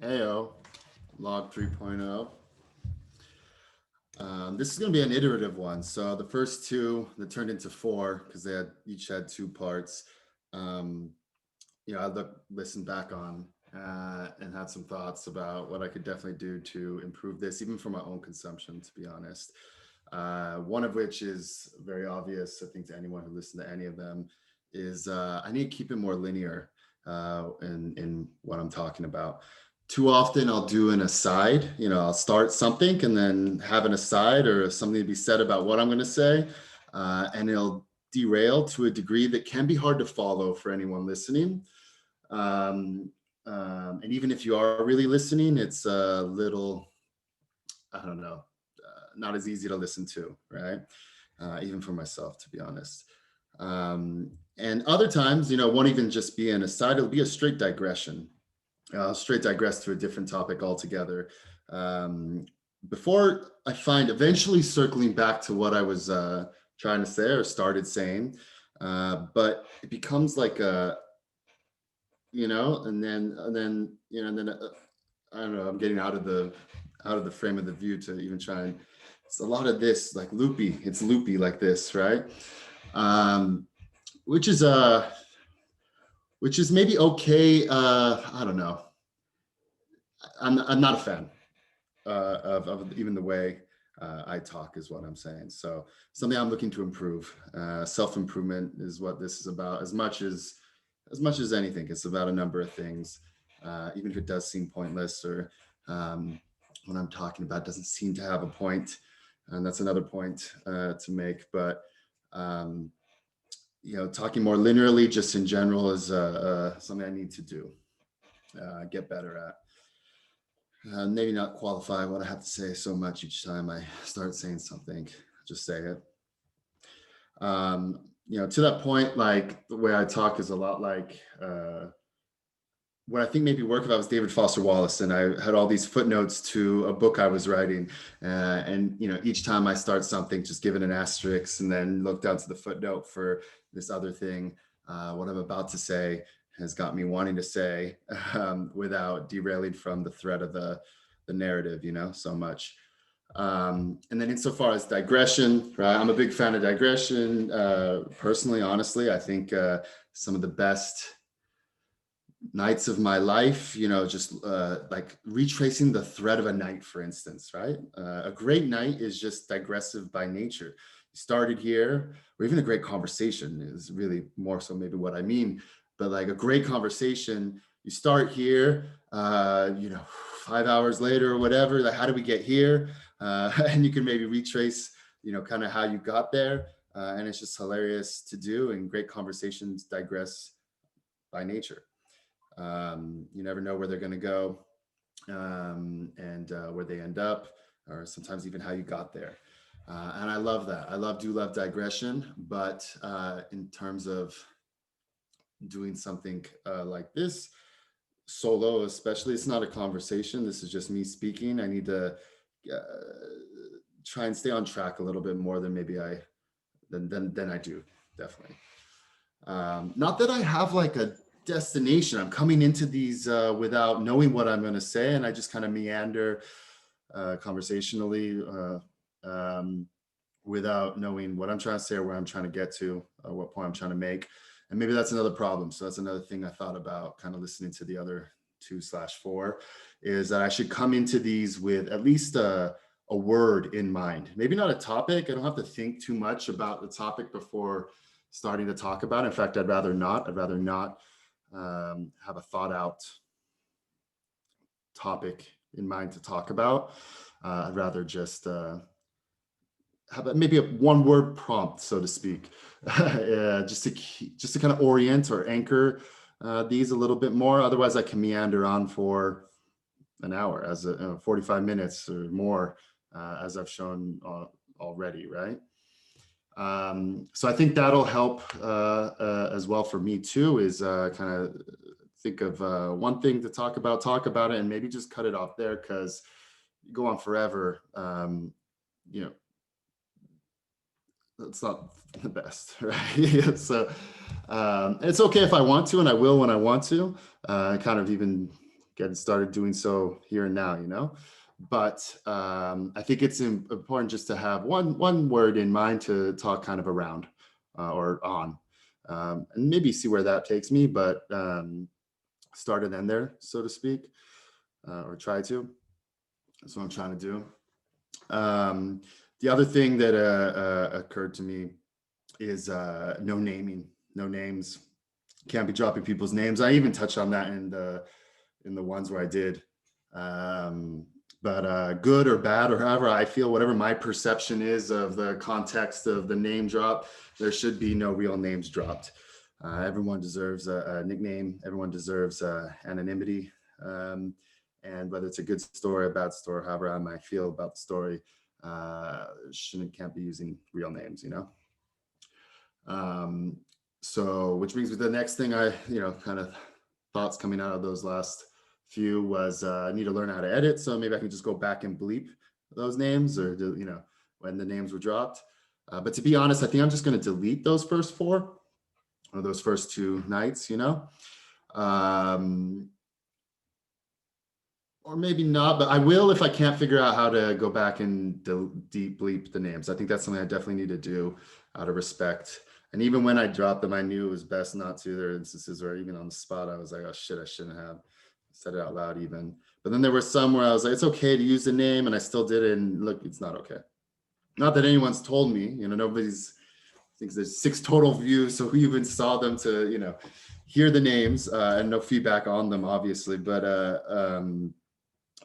Heyo, log 3.0. This is going to be an iterative one. So the first two that turned into four because they had each had two parts. Um, I listened back on and had some thoughts about what I could definitely do to improve this, even for my own consumption, to be honest. One of which is very obvious, I think, to anyone who listened to any of them, is I need to keep it more linear in what I'm talking about. Too often I'll do an aside, I'll start something and then have an aside or something to be said about what I'm going to say. And it'll derail to a degree that can be hard to follow for anyone listening. And even if you are really listening, it's a little, I don't know, not as easy to listen to, right? Even for myself, to be honest. And other times, won't even just be an aside, it'll be a straight digression. I'll straight digress to a different topic altogether. Um, Before I find eventually circling back to what I was trying to say or started saying, but it becomes like a, I don't know. I'm getting out of the frame of the view to even try and. It's a lot of this like loopy. It's loopy like this, right? Um, which is which is maybe okay. I don't know. I'm not a fan of even the way I talk is what I'm saying. So something I'm looking to improve. Self-improvement is what this is about. As much as anything, it's about a number of things. Even if it does seem pointless or what I'm talking about doesn't seem to have a point, and that's another point to make. But um, talking more linearly, just in general, is something I need to do, get better at. Maybe not qualify what I have to say so much each time I start saying something. Just say it. To that point, like the way I talk is a lot like what I think maybe work if I was David Foster Wallace and I had all these footnotes to a book I was writing. And each time I start something, just give it an asterisk and then look down to the footnote for this other thing. What I'm about to say has got me wanting to say without derailing from the thread of the narrative, so much. And then insofar as digression, right, I'm a big fan of digression. Personally, honestly, I think some of the best nights of my life, just like retracing the thread of a night, for instance, right? A great night is just digressive by nature. You started here, or even a great conversation is really more so maybe what I mean. But like a great conversation, you start here, 5 hours later or whatever, like how do we get here? And you can maybe retrace, kind of how you got there. And it's just hilarious to do. And great conversations digress by nature. You never know where they're going to go and where they end up, or sometimes even how you got there. And I love that. Do love digression, but in terms of doing something like this, solo especially, it's not a conversation. This is just me speaking. I need to uh, try and stay on track a little bit more than maybe than I do, definitely. Not that I have like a destination. I'm coming into these without knowing what I'm going to say, and I just kind of meander conversationally without knowing what I'm trying to say or where I'm trying to get to, what point I'm trying to make. And maybe that's another problem. So that's another thing I thought about kind of listening to the other 2/4 is that I should come into these with at least a word in mind. Maybe not a topic. I don't have to think too much about the topic before starting to talk about it. In fact, I'd rather not. Have a thought out topic in mind to talk about. I'd rather just have maybe a one word prompt, so to speak, just to kind of orient or anchor these a little bit more. Otherwise, I can meander on for an hour, 45 minutes or more, as I've shown already, right? So I think that'll help as well for me too, is kind of think of one thing to talk about it, and maybe just cut it off there, because you go on forever. You know, that's not the best, right? So it's okay if I want to, and I will when I want to. Kind of even getting started doing so here and now, you know. But I think it's important just to have one word in mind to talk kind of around or on, and maybe see where that takes me. But start and end there, so to speak, or try to. That's what I'm trying to do. Um, the other thing that occurred to me is no naming, no names. Can't be dropping people's names. I even touched on that in the ones where I did. Um, but good or bad or however I feel, whatever my perception is of the context of the name drop, there should be no real names dropped. Everyone deserves a nickname. Everyone deserves anonymity. Um, and whether it's a good story, a bad story, however I might feel about the story, can't be using real names, you know? Um, so, which brings me to the next thing kind of thoughts coming out of those last few was I need to learn how to edit. So maybe I can just go back and bleep those names or, when the names were dropped. But to be honest, I think I'm just going to delete those first four or those first two nights, or maybe not, but I will if I can't figure out how to go back and deep bleep the names. I think that's something I definitely need to do out of respect. And even when I dropped them, I knew it was best not to. There are instances where even on the spot, I was like, oh shit, I shouldn't have said it out loud even. But then there were some where I was like, it's okay to use the name, and I still did it. And look, it's not okay. Not that anyone's told me, nobody's thinks there's 6 total views. So who even saw them to, hear the names and no feedback on them, obviously. But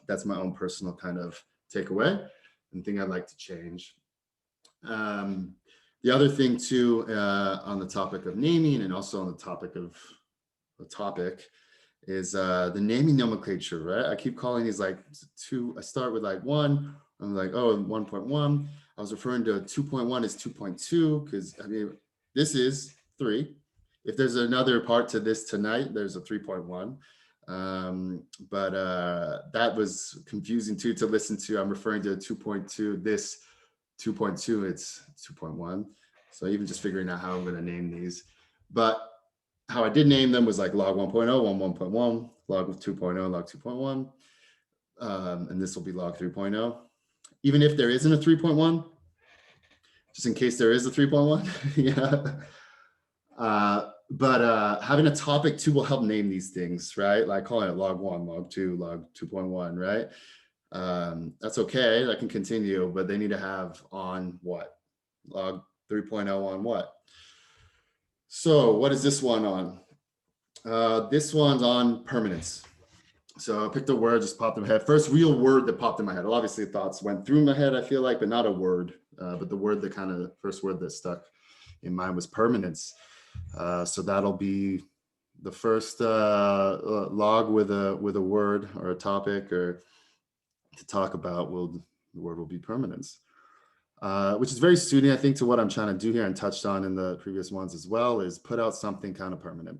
that's my own personal kind of takeaway and thing I'd like to change. The other thing too, on the topic of naming and also on the topic of the topic is the naming nomenclature, right? I keep calling these like two, I start with like 1, I'm like, oh, 1.1. I was referring to 2.1 as 2.2 because I mean, this is 3. If there's another part to this tonight, there's a 3.1. But that was confusing too to listen to. I'm referring to 2.2, this 2.2, it's 2.1. So even just figuring out how I'm going to name these. But how I did name them was like log 1.0, 1.1, log 2.0, log 2.1. And this will be log 3.0. Even if there isn't a 3.1, just in case there is a 3.1. Yeah. But having a topic too will help name these things, right? Like calling it log 1, log 2, log 2.1, right? That's okay, that can continue, but they need to have on what? Log 3.0 on what? So what is this one on? This one's on permanence. So I picked a word, just popped in my head. First real word that popped in my head. Well, obviously thoughts went through my head, I feel like, but not a word. But the word that kind of, first word that stuck in mind was permanence. So that'll be the first log with a word or a topic or to talk about. The word will be permanence, which is very suiting, I think, to what I'm trying to do here and touched on in the previous ones as well, is put out something kind of permanent.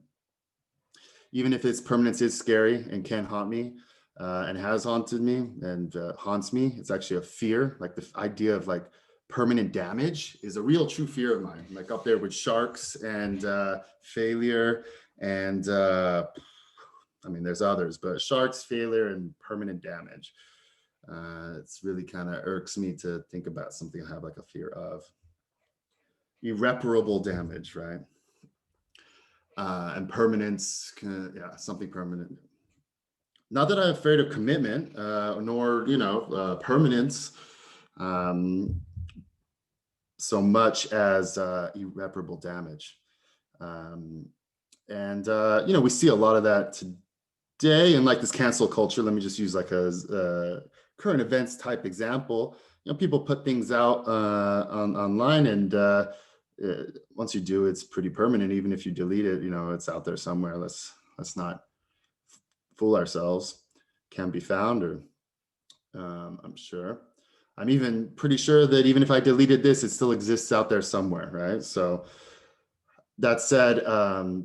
Even if its permanence is scary and can haunt me and has haunted me and haunts me, it's actually a fear. Like the idea of like permanent damage is a real true fear of mine, like up there with sharks and failure and I mean, there's others, but sharks, failure, and permanent damage. It's really kind of irks me to think about something I have like a fear of. Irreparable damage, right? And permanence, yeah, something permanent. Not that I'm afraid of commitment, nor permanence, so much as irreparable damage. And we see a lot of that today in like this cancel culture. Let me just use like a current events type example. People put things out online, and once you do, it's pretty permanent. Even if you delete it, it's out there somewhere. Let's not fool ourselves. Can be found, or I'm sure. I'm even pretty sure that even if I deleted this, it still exists out there somewhere, right? So that said,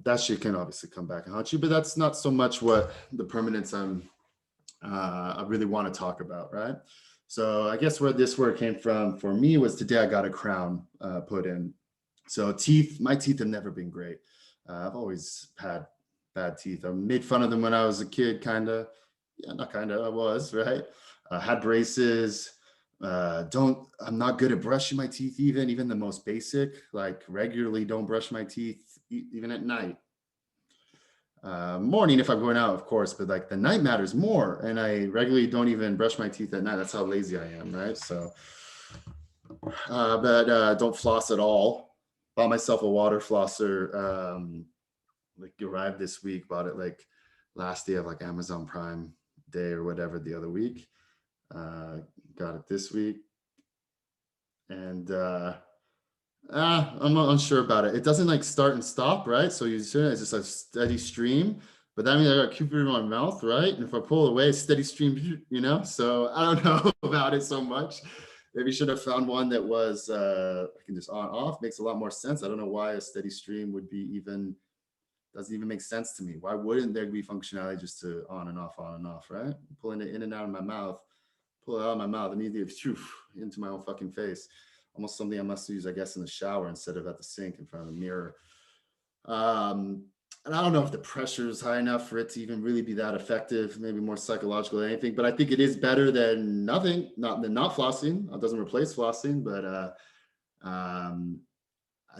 that shit can obviously come back and haunt you, but that's not so much what the permanence I really want to talk about, right? So I guess where this word came from for me was today I got a crown put in. So teeth, my teeth have never been great. I've always had bad teeth. I made fun of them when I was a kid, kind of, Yeah, not kind of, I was, right? Had braces. I'm not good at brushing my teeth, even the most basic, like regularly don't brush my teeth, even at night. Morning if I'm going out, of course, but like the night matters more. And I regularly don't even brush my teeth at night. That's how lazy I am, right? So, but don't floss at all. Bought myself a water flosser. Like arrived this week. Bought it like last day of like Amazon Prime Day or whatever the other week. Uh, got it this week, and I'm not unsure about it. It doesn't like start and stop, right? So you see it's just a steady stream. But that means I got Cupid in my mouth, right? And if I pull away, steady stream, you know. So I don't know about it so much. Maybe should have found one that was I can just on off. Makes a lot more sense. I don't know why a steady stream would be even doesn't even make sense to me. Why wouldn't there be functionality just to on and off, right? Pulling it in and out of my mouth, pull it out of my mouth immediately into my own fucking face. Almost something I must use, I guess, in the shower instead of at the sink in front of the mirror. Um, and I don't know if the pressure is high enough for it to even really be that effective. Maybe more psychological than anything. But I think it is better than nothing, not than not flossing. It doesn't replace flossing, but I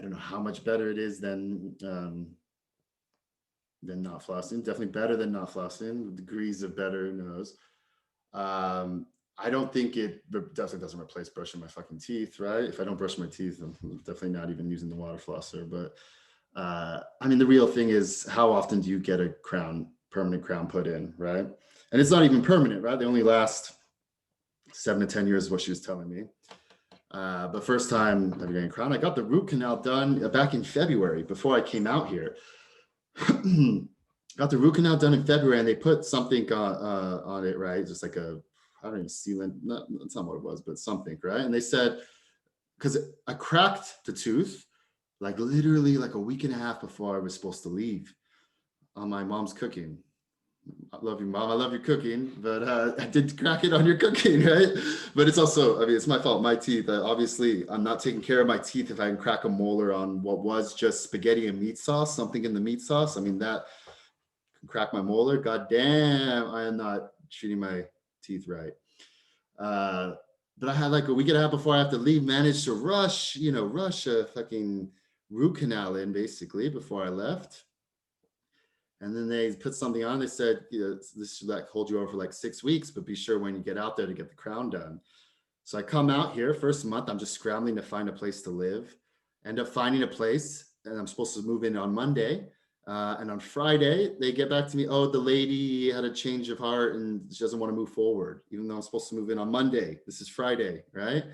don't know how much better it is than not flossing. Definitely better than not flossing. Degrees of better, who knows? Um, I don't think it definitely doesn't replace brushing my fucking teeth, right? If I don't brush my teeth, I'm definitely not even using the water flosser. But I mean, the real thing is how often do you get a permanent crown put in, right? And it's not even permanent, right? They only last 7 to 10 years, is what she was telling me. But first time ever getting a crown, I got the root canal done back in February before I came out here. Got the root canal done in February, and they put something on it, right? Just like I don't even sealant. That's not what it was, but something, right? And they said because I cracked the tooth like literally like a week and a half before I was supposed to leave on my mom's cooking. I love you, mom. I love your cooking, but I did crack it on your cooking, right? But it's also, I mean, it's my fault. My teeth, obviously, I'm not taking care of my teeth if I can crack a molar on what was just spaghetti and meat sauce, something in the meat sauce. I mean, that can crack my molar. God damn, I am not treating my teeth right. Uh, but I had like a week and a half before I have to leave, managed to rush a fucking root canal in basically before I left. And then they put something on. They said, this should like hold you over for like 6 weeks, but be sure when you get out there to get the crown done. So I come out here, first month, I'm just scrambling to find a place to live. End up finding a place, and I'm supposed to move in on Monday. And on Friday, they get back to me, oh, the lady had a change of heart and she doesn't want to move forward, even though I'm supposed to move in on Monday. This is Friday, right?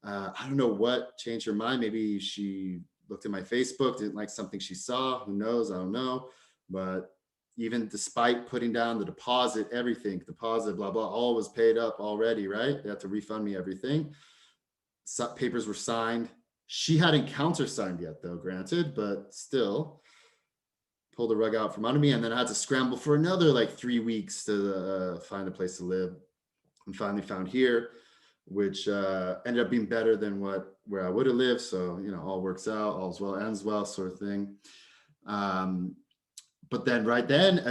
I don't know what changed her mind. Maybe she looked at my Facebook, didn't like something she saw. Who knows? I don't know. But even despite putting down the deposit, everything, deposit, blah, blah, all was paid up already, right? They had to refund me everything. Papers were signed. She hadn't countersigned yet, though, granted, but still pulled the rug out from under me. And then I had to scramble for another like 3 weeks to find a place to live, and finally found here, which ended up being better than where I would have lived. So, all works out, all's well, ends well, sort of thing. But then right then,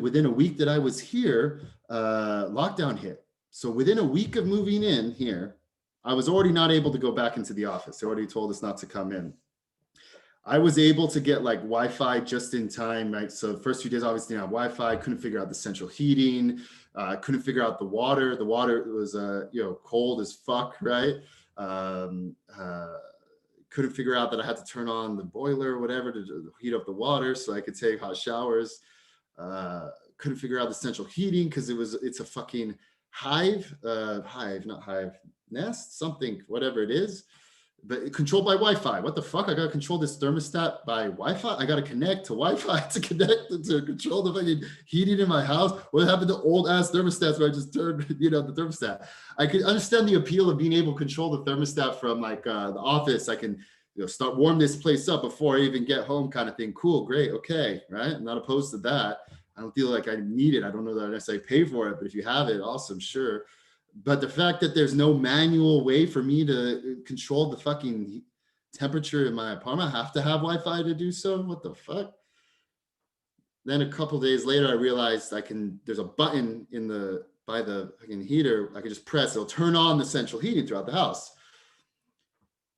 within a week that I was here, lockdown hit. So within a week of moving in here, I was already not able to go back into the office. They already told us not to come in. I was able to get like Wi-Fi just in time, right? So the first few days, obviously, not Wi-Fi. Couldn't figure out the central heating. Couldn't figure out the water. The water was, cold as fuck, right? Couldn't figure out that I had to turn on the boiler or whatever to heat up the water so I could take hot showers. Couldn't figure out the central heating because it's a fucking not hive, nest, something, whatever it is, but controlled by Wi-Fi. What the fuck? I gotta control this thermostat by Wi-Fi. I gotta connect to Wi-Fi to control the fucking heating in my house. What happened to old ass thermostats where I just turned, the thermostat? I could understand the appeal of being able to control the thermostat from like the office. I can start warm this place up before I even get home, kind of thing. Cool, great, okay, right? I'm not opposed to that. I don't feel like I need it. I don't know that I necessarily pay for it, but if you have it, awesome, sure. But the fact that there's no manual way for me to control the fucking temperature in my apartment, I have to have Wi-Fi to do so. What the fuck? then a couple days later, I realized there's a button by the fucking heater. I could just press, it'll turn on the central heating throughout the house.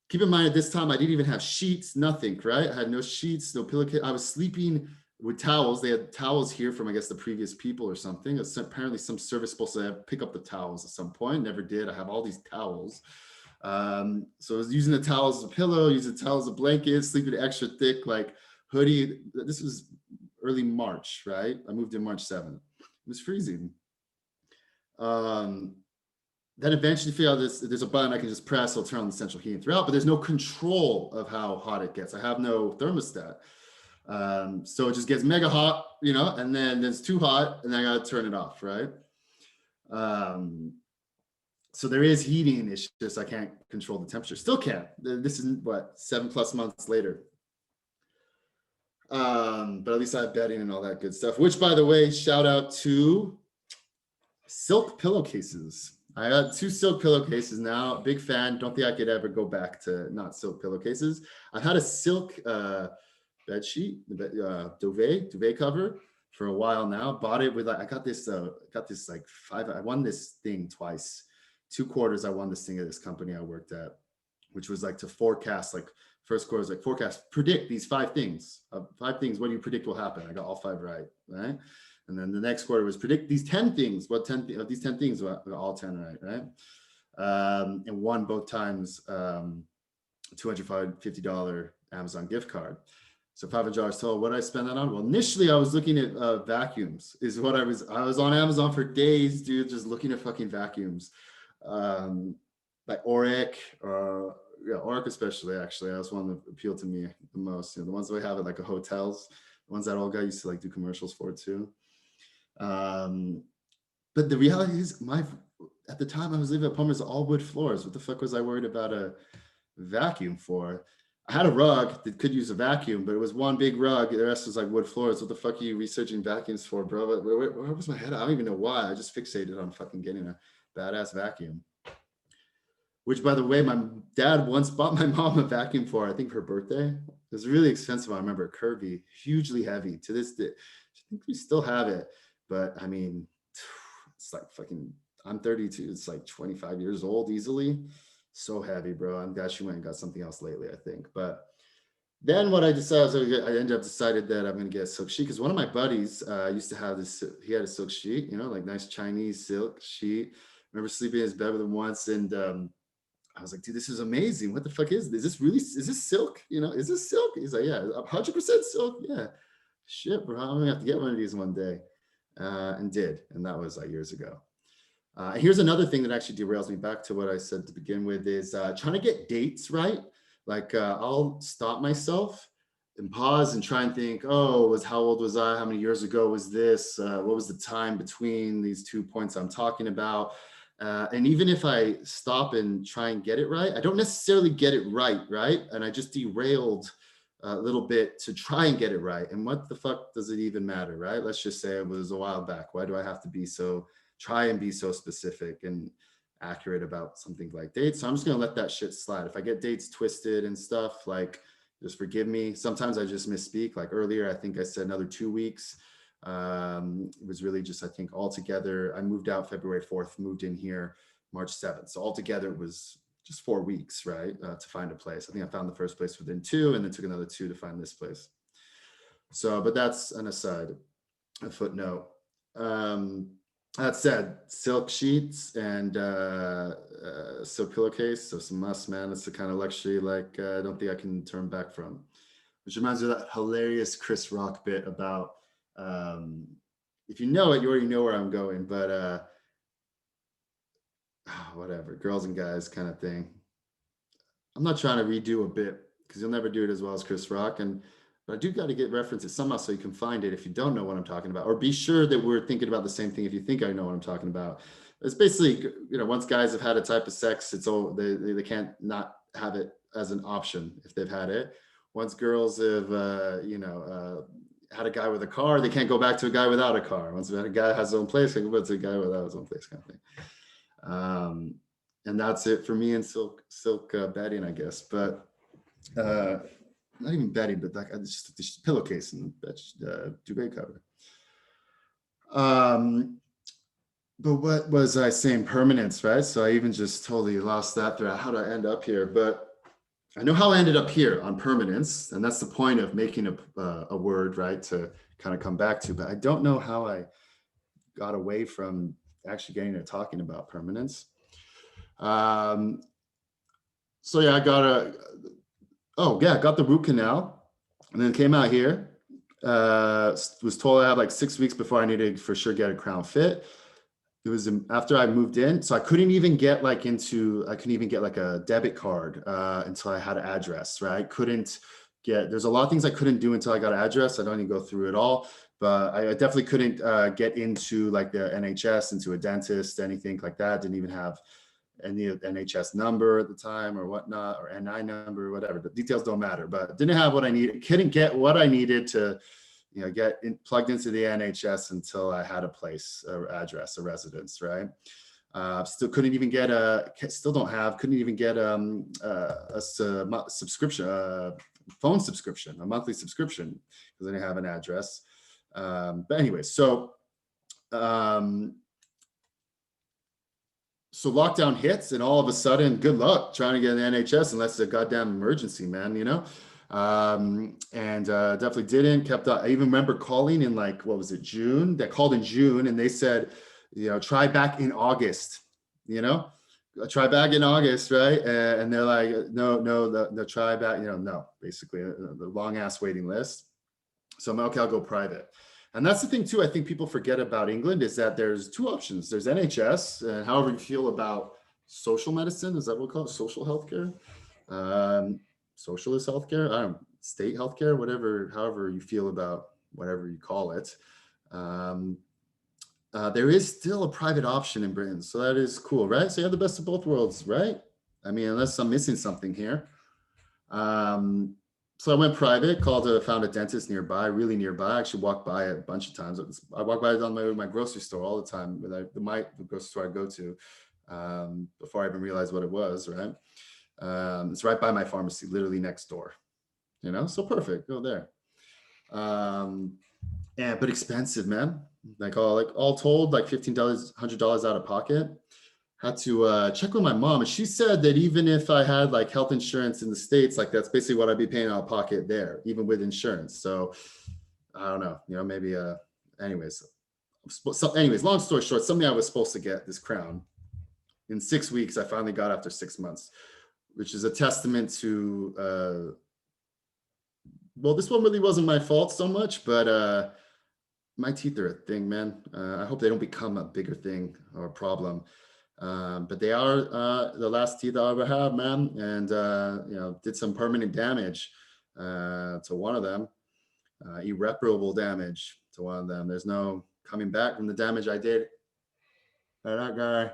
Keep in mind at this time, I didn't even have sheets, nothing, right? I had no sheets, no pillowcase. I was sleeping with towels. They had towels here from, I guess, the previous people or something. Apparently some service supposed to pick up the towels at some point. Never did. I have all these towels. So I was using the towels as a pillow, using the towels as a blanket, sleeping extra thick, like hoodie. This was early March, right? I moved in March 7th. It was freezing. Then eventually figure out there's a button I can just press, it'll turn on the central heating throughout, but there's no control of how hot it gets. I have no thermostat. So it just gets mega hot, and then it's too hot and then I gotta turn it off, right? So there is heating, it's just I can't control the temperature. Still can't. This is what, 7+ months later. But at least I have bedding and all that good stuff, which, by the way, shout out to silk pillowcases. I got 2 silk pillowcases now. Big fan. Don't think I could ever go back to not silk pillowcases. I've had a silk bed sheet, duvet cover for a while now. Bought it with I got this like I won this thing twice. 2 quarters I won this thing at this company I worked at, which was like to forecast, like first quarter was like forecast, predict these 5 things. 5 things, what do you predict will happen? I got all 5 right? And then the next quarter was predict these 10 things. What 10 of these 10 things? Well, all 10 right? And won both times $250 Amazon gift card. So $500 total. What did I spend that on? Well, initially I was looking at vacuums. Is what I was on Amazon for days, dude, just looking at fucking vacuums, like Oric, Oric especially. Actually, that was one that appealed to me the most. The ones that we have at like a hotels, the ones that old guy used to like do commercials for too. But the reality is, at the time I was living at Palmer's, all wood floors. What the fuck was I worried about a vacuum for? I had a rug that could use a vacuum, but it was one big rug. The rest was like wood floors. What the fuck are you researching vacuums for, bro? Where was my head? I don't even know why. I just fixated on fucking getting a badass vacuum. Which, by the way, my dad once bought my mom a vacuum for, I think, her birthday. It was really expensive. I remember, curvy, hugely heavy. To this day, I think we still have it. But I mean, it's like fucking, I'm 32. It's like 25 years old easily. So heavy, bro. I'm glad she went and got something else lately, I think. But then what I decided, I ended up decided that I'm going to get a silk sheet, because one of my buddies used to have this, he had a silk sheet, like nice Chinese silk sheet. I remember sleeping in his bed with him once, and I was like, dude, this is amazing. What the fuck is this? Is this silk? Is this silk? He's like, yeah, 100% silk. Yeah. Shit, bro. I'm gonna have to get one of these one day. And did. And that was like years ago. Here's another thing that actually derails me back to what I said to begin with, is trying to get dates right. Like I'll stop myself and pause and try and think, how old was I? How many years ago was this? What was the time between these 2 points I'm talking about? And even if I stop and try and get it right, I don't necessarily get it right? And I just derailed a little bit to try and get it right. And what the fuck does it even matter, right? Let's just say it was a while back. Why do I have to try and be so specific and accurate about something like dates? So I'm just gonna let that shit slide. If I get dates twisted and stuff, like, just forgive me. Sometimes I just misspeak. Like earlier, I think I said another 2 weeks. It was really just, I think altogether, I moved out February 4th, moved in here March 7th. So altogether it was just 4 weeks, right? To find a place. I think I found the first place within 2, and then took another 2 to find this place. So, but that's an aside, a footnote. That said, silk sheets and silk pillowcase, so some must, man. It's the kind of luxury like I don't think I can turn back from. Which reminds me of that hilarious Chris Rock bit about, if you know it, you already know where I'm going, but whatever, girls and guys kind of thing. I'm not trying to redo a bit, because you'll never do it as well as Chris Rock, but I do got to get references somehow so you can find it if you don't know what I'm talking about, or be sure that we're thinking about the same thing if you think I know what I'm talking about. It's basically, once guys have had a type of sex, it's all they can't not have it as an option if they've had it. Once girls have had a guy with a car, they can't go back to a guy without a car. Once a guy has his own place, they can go back to a guy without his own place, kind of thing. And that's it for me and silk bedding, I guess. But not even bedding, but like it's just this pillowcase and duvet cover. But what was I saying? Permanence, right? So I even just totally lost that thread. How did I end up here? But I know how I ended up here on permanence, and that's the point of making a word, right? To kind of come back to. But I don't know how I got away from actually getting to talking about permanence. Um, so yeah, got the root canal, and then came out here. Was told I had like 6 weeks before I needed to for sure get a crown fit. It was after I moved in, so I couldn't even get like a debit card until I had an address, right? There's a lot of things I couldn't do until I got an address. I don't need to go through it all, but I definitely couldn't get into like the NHS, into a dentist, anything like that. Didn't even have any NHS number at the time or whatnot, or NI number, whatever. The details don't matter, but didn't have what I needed. Couldn't get what I needed to get plugged into the NHS until I had a place, a address, a residence, right? Still couldn't even get couldn't even get a subscription, phone subscription, a monthly subscription, because I didn't have an address. But anyway, so lockdown hits, and all of a sudden, good luck trying to get an NHS unless it's a goddamn emergency, man, and definitely didn't. I even remember calling in like, what was it, June? They called in June and they said, try back in August, try back in August, right? And they're like, no, try back, no, basically the long ass waiting list. So I'm like, okay, I'll go private. And that's the thing too, I think people forget about England, is that there's two options. There's NHS, and however you feel about social medicine, is that what we call it? Social healthcare? Socialist healthcare? I don't know, state healthcare, whatever, however you feel about whatever you call it. There is still a private option in Britain. So that is cool, right? So you have the best of both worlds, right? I mean, unless I'm missing something here. So I went private, found a dentist nearby, really nearby. I actually walked by it a bunch of times. I walk by it on my grocery store all the time, the grocery store I go to, before I even realized what it was, right? It's right by my pharmacy, literally next door, so perfect, go there. But expensive, man. Like all told, like $15, $100 out of pocket. Had to check with my mom, and she said that even if I had like health insurance in the States, like that's basically what I'd be paying out of pocket there, even with insurance. So I don't know, maybe anyways. Long story short, something I was supposed to get, this crown, in 6 weeks, I finally got after 6 months, which is a testament to well, this one really wasn't my fault so much, but my teeth are a thing, man. I hope they don't become a bigger thing or a problem. But they are the last teeth I'll ever have, man. And, did some permanent damage to one of them, irreparable damage to one of them. There's no coming back from the damage I did. That guy,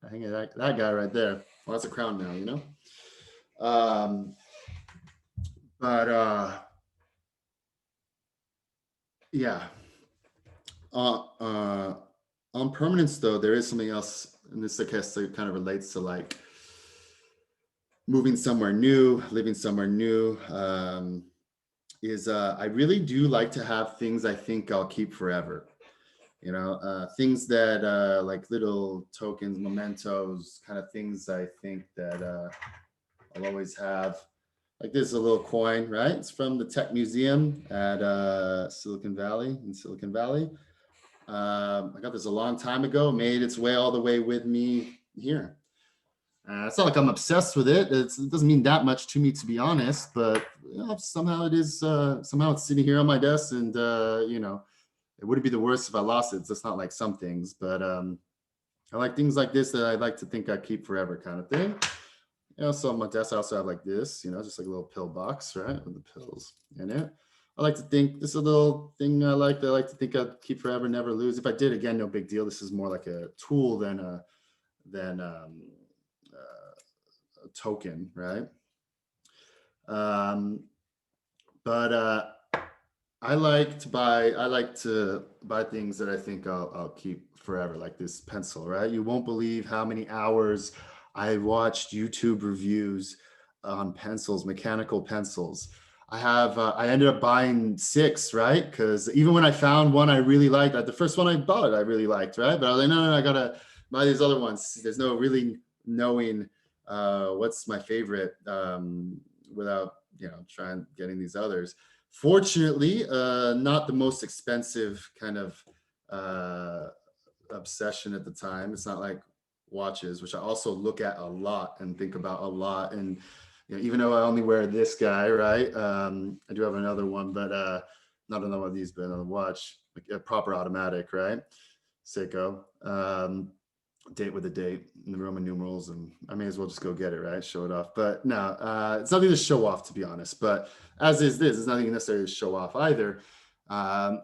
I think that guy right there. Well, that's a crown now, But yeah. On permanence, though, there is something else, and this, I guess, kind of relates to like moving somewhere new, living somewhere new. I really do like to have things I think I'll keep forever. Things that like little tokens, mementos, kind of things I think that I'll always have. Like this is a little coin, right? It's from the Tech Museum at Silicon Valley. I got this a long time ago, made its way all the way with me here. It's not like I'm obsessed with it. It doesn't mean that much to me, to be honest, but somehow it's sitting here on my desk, and it wouldn't be the worst if I lost it. It's just not like some things, but I like things like this that I like to think I keep forever, kind of thing. So on my desk, I also have like this, just like a little pill box, right, with the pills in it. I like to think this is a little thing I like to think I'd keep forever, never lose. If I did, again, no big deal. This is more like a tool than a token, right? But I like to buy things that I think I'll keep forever, like this pencil, right? You won't believe how many hours I watched YouTube reviews on pencils, mechanical pencils. I ended up buying 6, right? Because even when I found one I really liked, the first one I bought I really liked, right? But I was like, no, I gotta buy these other ones. There's no really knowing what's my favorite without trying getting these others. Fortunately, not the most expensive kind of uh, obsession at the time. It's not like watches, which I also look at a lot and think about a lot. And even though I only wear this guy, right? I do have another one, but not another one of these, but another watch, like a proper automatic, right? Seiko. Date with a date in the Roman numerals, and I may as well just go get it, right? Show it off. But no, it's nothing to show off, to be honest. But as is this, it's nothing necessarily to show off either.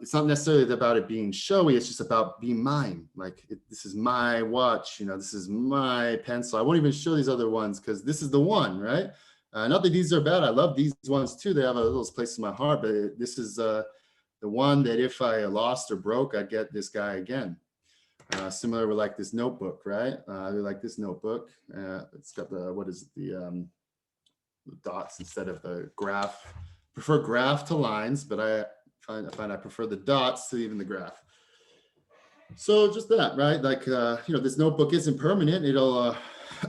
It's not necessarily about it being showy. It's just about being mine. Like this is my watch. This is my pencil. I won't even show these other ones because this is the one, right? Not that these are bad. I love these ones too. They have a little place in my heart. But this is the one that if I lost or broke, I'd get this guy again. Similar with like this notebook, right? I really like this notebook. It's got the dots instead of the graph. Prefer graph to lines, but I find I prefer the dots to even the graph. So just that, right? Like this notebook isn't permanent. It'll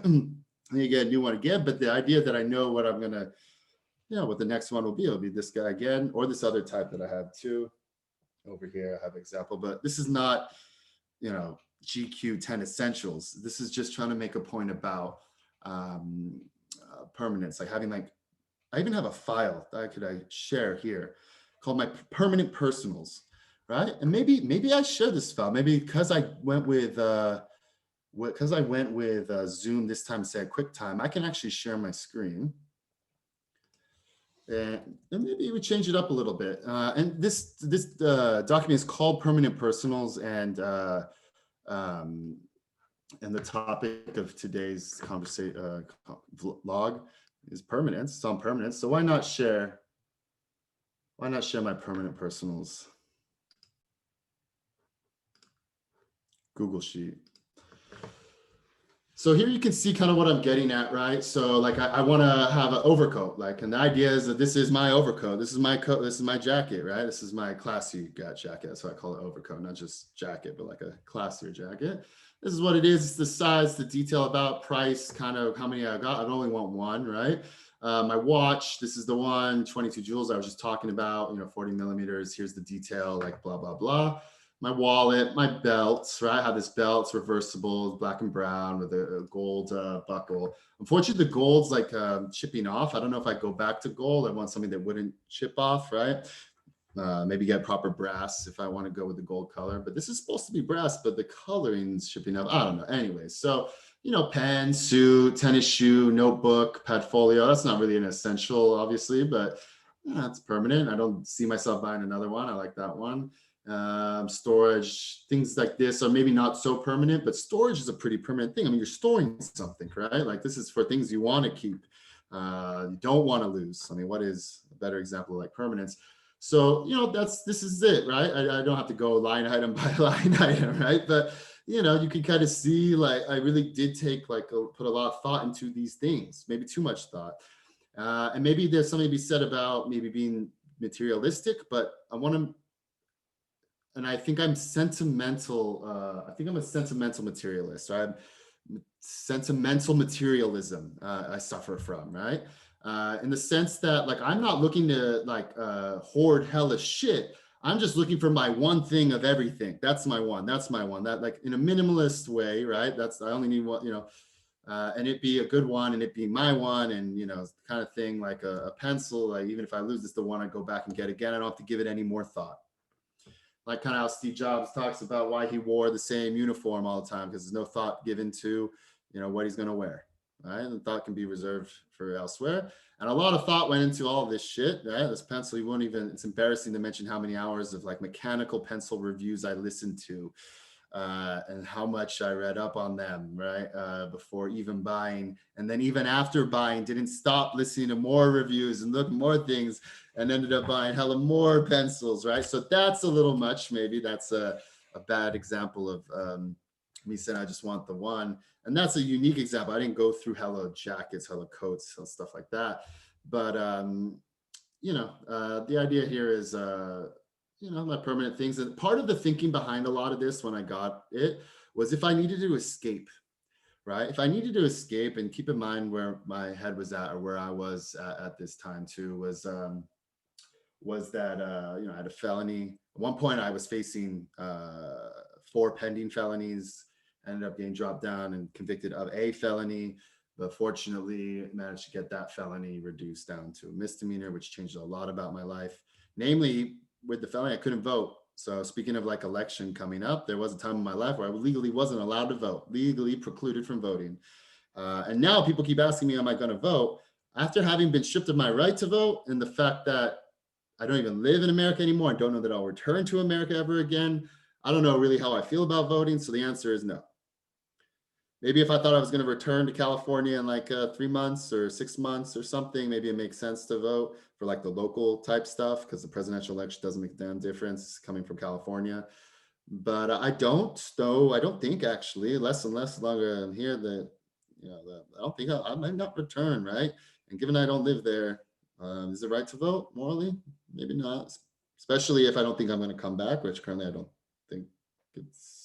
you get a new one again, but the idea that I know what I'm gonna, what the next one will be. It'll be this guy again, or this other type that I have too. Over here, I have an example, but this is not GQ 10 essentials. This is just trying to make a point about permanence, like having I even have a file that I share here called my permanent personals, right? And maybe I share this file, maybe because I went with Zoom this time instead of QuickTime, I can actually share my screen. And maybe we change it up a little bit. And this document is called Permanent Personals, and the topic of today's conversation vlog is permanence. It's on permanence. So why not share my permanent personals Google Sheet? So here you can see kind of what I'm getting at, right? So like I want to have an overcoat, and the idea is that this is my overcoat, this is my coat, this is my jacket, right? This is my classy jacket. That's why I call it overcoat, not just jacket, but like a classier jacket. This is what it is. It's the size, the detail, about price, kind of how many I got. I only want one, right? My watch, this is the one, 22 jewels I was just talking about, 40 millimeters. Here's the detail, like blah, blah, blah. My wallet, my belts, right? I have this belt, it's reversible, black and brown with a gold buckle. Unfortunately, the gold's like chipping off. I don't know if I go back to gold. I want something that wouldn't chip off, right? Maybe get proper brass if I want to go with the gold color. But this is supposed to be brass, but the coloring's chipping off. I don't know. Anyway, so, pen, suit, tennis shoe, notebook, portfolio. That's not really an essential, obviously, but it's permanent. I don't see myself buying another one. I like that one. Storage, things like this are maybe not so permanent, but storage is a pretty permanent thing. I mean, you're storing something, right? Like this is for things you want to keep, you don't want to lose. I mean, what is a better example of like permanence? So, this is it, right? I don't have to go line item by line item, right? But, you can kind of see, like, I really did take, put a lot of thought into these things, maybe too much thought. And maybe there's something to be said about maybe being materialistic, but and I think I'm sentimental. I think I'm a sentimental materialist, right? Sentimental materialism I suffer from, right? In the sense that I'm not looking to hoard hella shit. I'm just looking for my one thing of everything. That's my one. That's my one. That in a minimalist way, right? I only need one, and it be a good one, and it be my one, and kind of thing like a pencil. Like even if I lose this, the one I go back and get again. I don't have to give it any more thought. Like kind of how Steve Jobs talks about why he wore the same uniform all the time, because there's no thought given to, what he's going to wear, right? And the thought can be reserved for elsewhere. And a lot of thought went into all this shit, right? This pencil, you won't even, it's embarrassing to mention how many hours of mechanical pencil reviews I listened to, and how much I read up on them, right? Before even buying. And then even after buying, didn't stop listening to more reviews and look more things, and ended up buying hella more pencils, right? So that's a little much. Maybe that's a bad example of Me saying I just want the one. And that's a unique example. I didn't go through hella jackets, hella coats, and stuff like that. But the idea here is my permanent things. And part of the thinking behind a lot of this when I got it was if I needed to escape, right? If I needed to escape, and keep in mind where my head was at, or where I was at this time too, was that I had a felony. At one point, I was facing 4 pending felonies. Ended up getting dropped down and convicted of a felony, but fortunately managed to get that felony reduced down to a misdemeanor, which changed a lot about my life. Namely, with the felony, I couldn't vote. So speaking of like election coming up, there was a time in my life where I legally wasn't allowed to vote, legally precluded from voting. And now people keep asking me, am I going to vote? After having been stripped of my right to vote, and the fact that I don't even live in America anymore, I don't know that I'll return to America ever again, I don't know really how I feel about voting. So the answer is no. Maybe if I thought I was going to return to California in like 3 months or 6 months or something, maybe it makes sense to vote for like the local type stuff, because the presidential election doesn't make a damn difference coming from California. But I don't, though. I don't think, actually, less and less longer I'm here, that I don't think I might not return, right? And given I don't live there, is it right to vote morally? Maybe not, especially if I don't think I'm going to come back, which currently I don't think it's.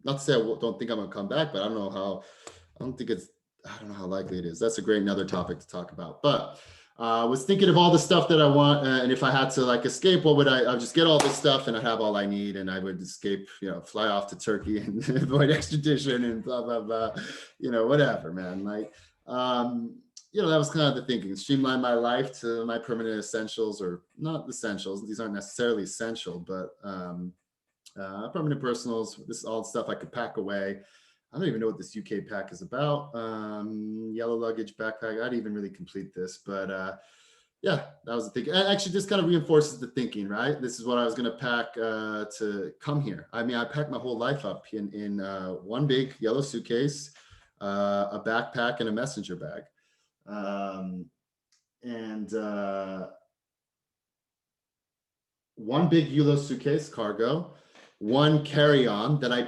Not to say I don't think I'm gonna come back, but I don't know how. I don't know how likely it is. That's a great another topic to talk about. But I was thinking of all the stuff that I want, and if I had to like escape, what would I? I'd just get all this stuff, and I'd have all I need, and I would escape. Fly off to Turkey and avoid extradition and blah blah blah. Whatever, man. Like, that was kind of the thinking. Streamline my life to my permanent essentials, or not essentials. These aren't necessarily essential, but permanent personals. This is all stuff I could pack away. I don't even know what this UK pack is about. Yellow luggage backpack. I didn't even really complete this, but yeah, that was the thing. And actually, this kind of reinforces the thinking, right? This is what I was going to pack to come here. I mean, I packed my whole life up in one big yellow suitcase, a backpack, and a messenger bag. And one big yellow suitcase, cargo, one carry-on that I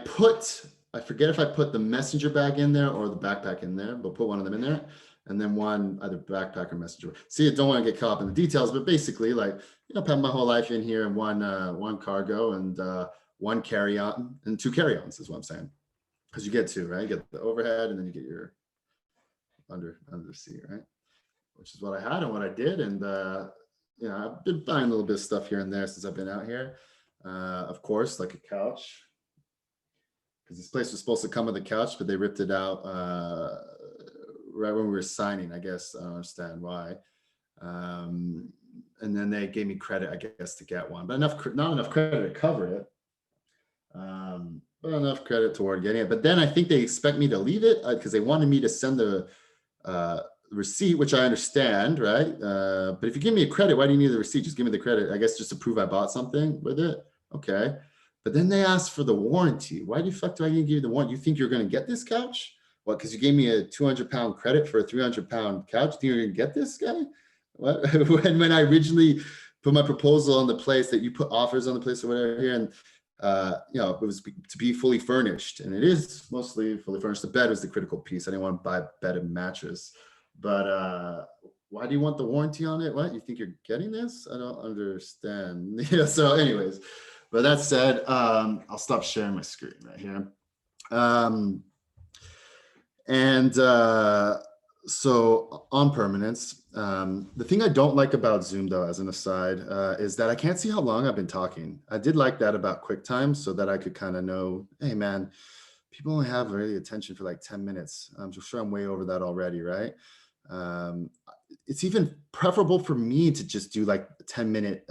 forget if I put the messenger bag in there or the backpack in there, but put one of them in there. And then one either backpack or messenger. See, I don't want to get caught up in the details, but basically, like, have my whole life in here in one cargo and one carry-on and 2 carry-ons is what I'm saying. Because you get 2, right? You get the overhead and then you get your under the seat, right? Which is what I had and what I did. And I've been buying a little bit of stuff here and there since I've been out here. Of course, like a couch, because this place was supposed to come with a couch, but they ripped it out right when we were signing. I guess I don't understand why. And then they gave me credit, I guess, to get one, but not enough credit to cover it. But enough credit toward getting it. But then I think they expect me to leave it because they wanted me to send the receipt, which I understand, right? But if you give me a credit, why do you need the receipt? Just give me the credit, I guess, just to prove I bought something with it. Okay. But then they asked for the warranty. Why the fuck do I need to give you the warranty? You think you're going to get this couch? What? Because you gave me a 200-pound credit for a 300-pound couch. Do you think you're going to get this guy? What? when I originally put my proposal on the place, that you put offers on the place or whatever here, and it was to be fully furnished, and it is mostly fully furnished. The bed was the critical piece. I didn't want to buy a bed and mattress. But why do you want the warranty on it? What? You think you're getting this? I don't understand. So anyways, but that said, I'll stop sharing my screen right here. So on permanence, the thing I don't like about Zoom, though, as an aside, is that I can't see how long I've been talking. I did like that about QuickTime, so that I could kind of know, hey, man, people only have really attention for like 10 minutes. I'm sure I'm way over that already, right? It's even preferable for me to just do like 10-minute,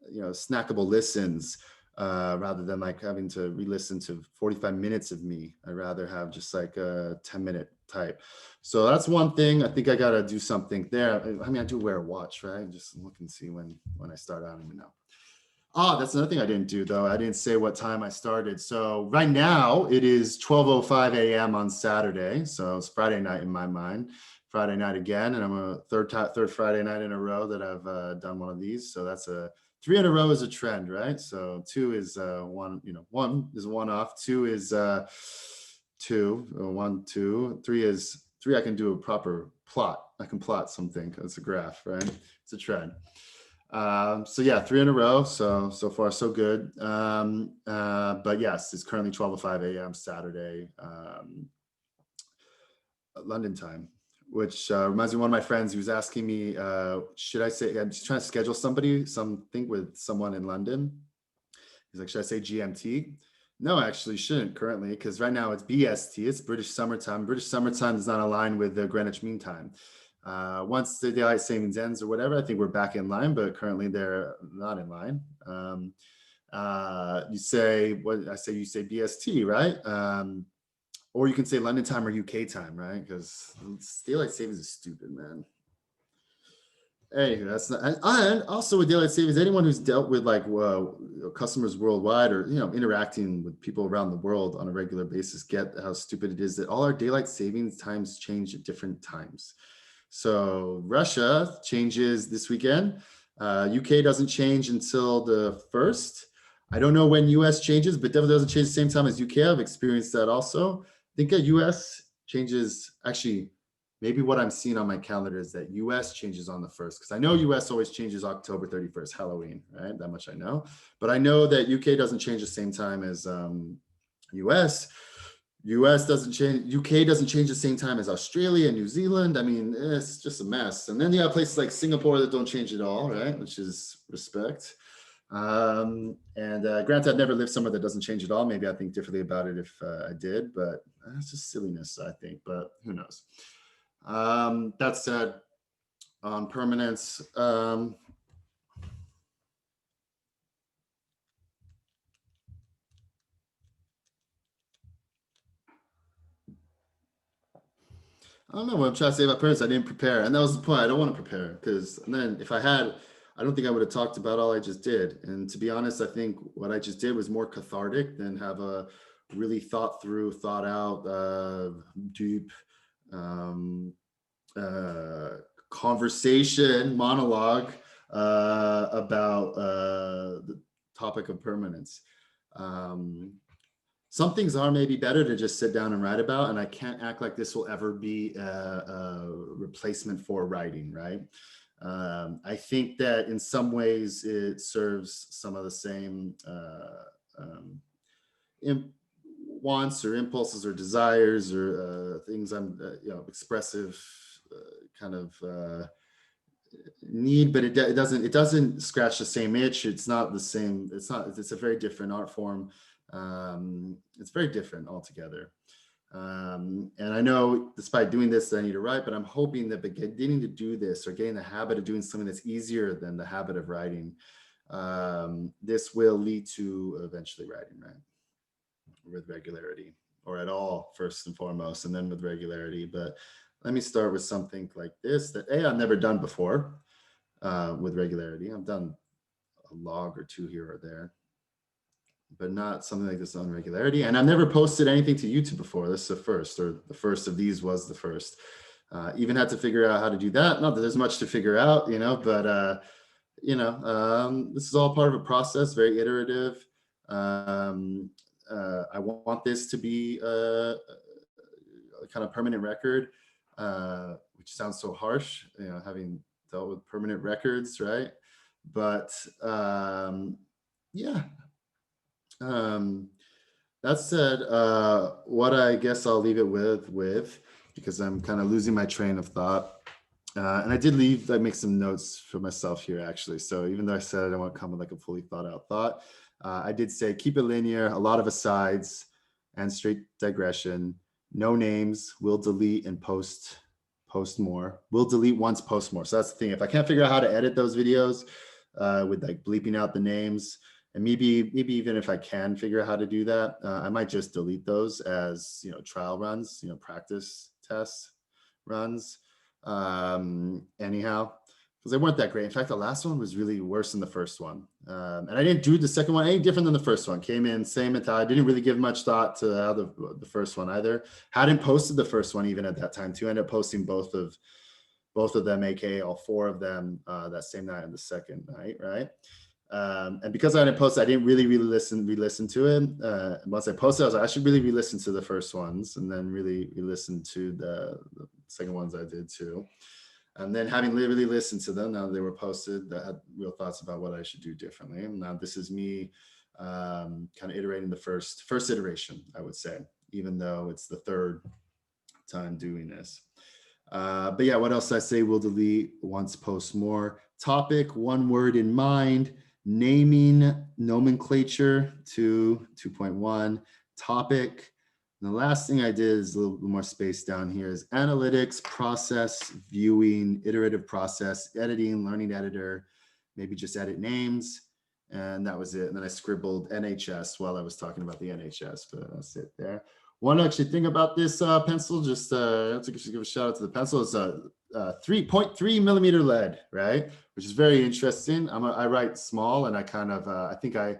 snackable listens rather than like having to re-listen to 45 minutes of me. I'd rather have just like a 10-minute type. So that's one thing. I think I got to do something there. I mean, I do wear a watch, right? Just look and see when I start. I don't even know. That's another thing I didn't do, though. I didn't say what time I started. So right now it is 12:05 a.m. on Saturday. So it's Friday night in my mind. Friday night again, and I'm a third Friday night in a row that I've done one of these. So that's a three in a row is a trend, right? So two is one, one is one off. Two is two, one, two. Three is three. I can do a proper plot. I can plot something. It's a graph, right? It's a trend. So yeah, three in a row. So far so good. But yes, it's currently 12:05 a.m. Saturday, London time, which reminds me of one of my friends. He was asking me, should I say, I'm just trying to schedule something with someone in London. He's like, should I say GMT? No, I actually shouldn't currently, because right now it's BST, it's British summertime. British summertime is not aligned with the Greenwich Mean Time. Once the daylight savings ends or whatever, I think we're back in line, but currently they're not in line. You say, what I say, you say BST, right? Or you can say London time or UK time, right? Because daylight savings is stupid, man. Hey, that's not, and also with daylight savings, anyone who's dealt with like customers worldwide or interacting with people around the world on a regular basis get how stupid it is that all our daylight savings times change at different times. So Russia changes this weekend. UK doesn't change until the 1st. I don't know when US changes, but definitely doesn't change the same time as UK. I've experienced that also. I think that US changes, actually, maybe what I'm seeing on my calendar is that US changes on the 1st, because I know US always changes October 31st, Halloween, right? That much I know. But I know that UK doesn't change the same time as US. US doesn't change, UK doesn't change the same time as Australia and New Zealand. I mean, it's just a mess. And then you have places like Singapore that don't change at all, right? Which is respect. Granted, I've never lived somewhere that doesn't change at all. Maybe I think differently about it if I did, but it's just silliness, I think, but who knows? That said, on permanence, I don't know what I'm trying to say about parents. I didn't prepare, and that was the point. I don't want to prepare because then if I had, I don't think I would have talked about all I just did. And to be honest, I think what I just did was more cathartic than have a really thought through, thought out, deep uh, conversation monologue about the topic of permanence. Um, some things are maybe better to just sit down and write about, and I can't act like this will ever be a replacement for writing, right? I think that in some ways it serves some of the same wants or impulses or desires or things I'm, expressive kind of need, but it doesn't scratch the same itch. It's not the same. It's a very different art form. It's very different altogether. And I know despite doing this, I need to write, but I'm hoping that beginning to do this or getting the habit of doing something that's easier than the habit of writing, this will lead to eventually writing, right? With regularity or at all, first and foremost, and then with regularity. But let me start with something like this that I've never done before with regularity. I've done a log or two here or there, but not something like this on regularity. And I've never posted anything to YouTube before. This is the first, or the first of these was the first. Even had to figure out how to do that. Not that there's much to figure out, but this is all part of a process, very iterative. I want this to be a kind of permanent record, which sounds so harsh, having dealt with permanent records, right? But yeah. That said, what I guess I'll leave it with, because I'm kind of losing my train of thought. And I did make some notes for myself here, actually. So even though I said I don't want to come with like a fully thought out thought, I did say keep it linear, a lot of asides and straight digression, no names, we'll delete and post more. We'll delete once, post more. So that's the thing. If I can't figure out how to edit those videos with like bleeping out the names, and maybe even if I can figure out how to do that, I might just delete those as trial runs, practice test runs. Anyhow, because they weren't that great. In fact, the last one was really worse than the first one. And I didn't do the second one any different than the first one. Came in same mentality. I didn't really give much thought to the first one either. Hadn't posted the first one even at that time too. Ended up posting both of them, aka all four of them, that same night and the second night, right? And because I didn't post, I didn't really re-listen to it. Once I posted, I was like, I should really re-listen to the first ones, and then really re-listen to the second ones I did too. And then having really listened to them, now that they were posted, I had real thoughts about what I should do differently. And now this is me kind of iterating the first iteration, I would say, even though it's the third time doing this. But yeah, what else did I say? We'll delete once, post more. Topic, one word in mind. Naming nomenclature, 2.1. Topic. And the last thing I did is a little more space down here is analytics, process, viewing, iterative process, editing, learning editor, maybe just edit names. And that was it. And then I scribbled NHS while I was talking about the NHS, but that's it there. One actually thing about this pencil, just to give a shout out to the pencil, is 3.3 millimeter lead, right? Which is very interesting. I write small, and I kind of, I think I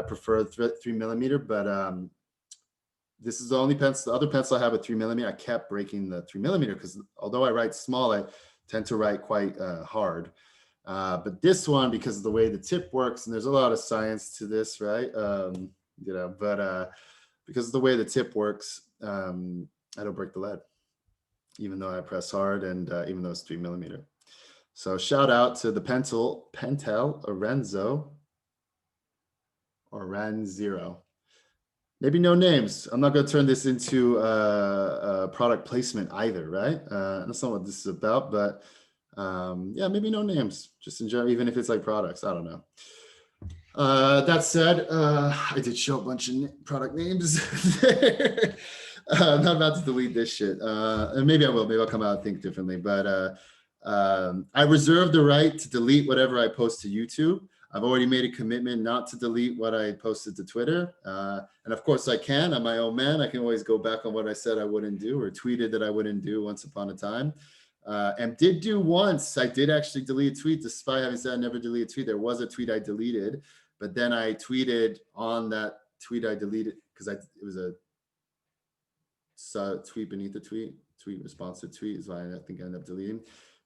prefer 3 millimeter, but this is the only pencil. The other pencil I have a 3 millimeter. I kept breaking the 3 millimeter because although I write small, I tend to write quite hard. But this one, because of the way the tip works, and there's a lot of science to this, right? Because of the way the tip works, I don't break the lead, even though I press hard, and even though it's 3 millimeter. So shout out to the Pentel Oranzero. Maybe no names. I'm not going to turn this into a product placement either, right? That's not what this is about, but yeah, maybe no names. Just in general, even if it's like products, I don't know. That said, I did show a bunch of product names. I'm not about to delete this shit. And maybe I will. Maybe I'll come out and think differently. But I reserve the right to delete whatever I post to YouTube. I've already made a commitment not to delete what I posted to Twitter. And of course I can. I'm my own man. I can always go back on what I said I wouldn't do or tweeted that I wouldn't do once upon a time. And did do once. I did actually delete a tweet, despite having said I never delete a tweet. There was a tweet I deleted, but then I tweeted on that tweet I deleted because it was a tweet beneath the tweet response to tweet is why I think I ended up deleting.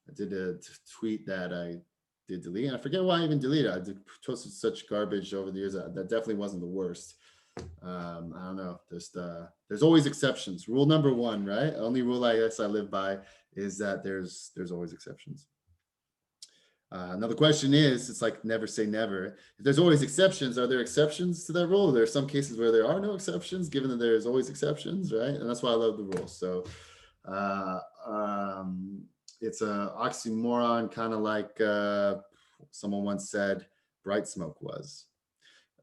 I did a tweet that I did delete, and I forget why I even deleted it. I did posted such garbage over the years that definitely wasn't the worst. I don't know. There's always exceptions. Rule number one, right? Only rule I guess I live by is that there's always exceptions. Now the question is, it's like never say never. If there's always exceptions, are there exceptions to that rule? There are some cases where there are no exceptions, given that there's always exceptions, right? And that's why I love the rule. So it's an oxymoron, kind of like someone once said, bright smoke was.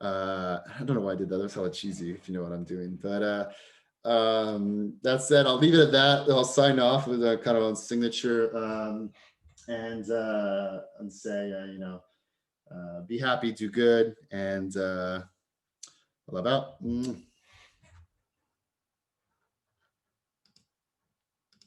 I don't know why I did that. That's hella cheesy, if you know what I'm doing. But that said, I'll leave it at that. I'll sign off with a kind of a signature. And say, be happy, do good, and love out.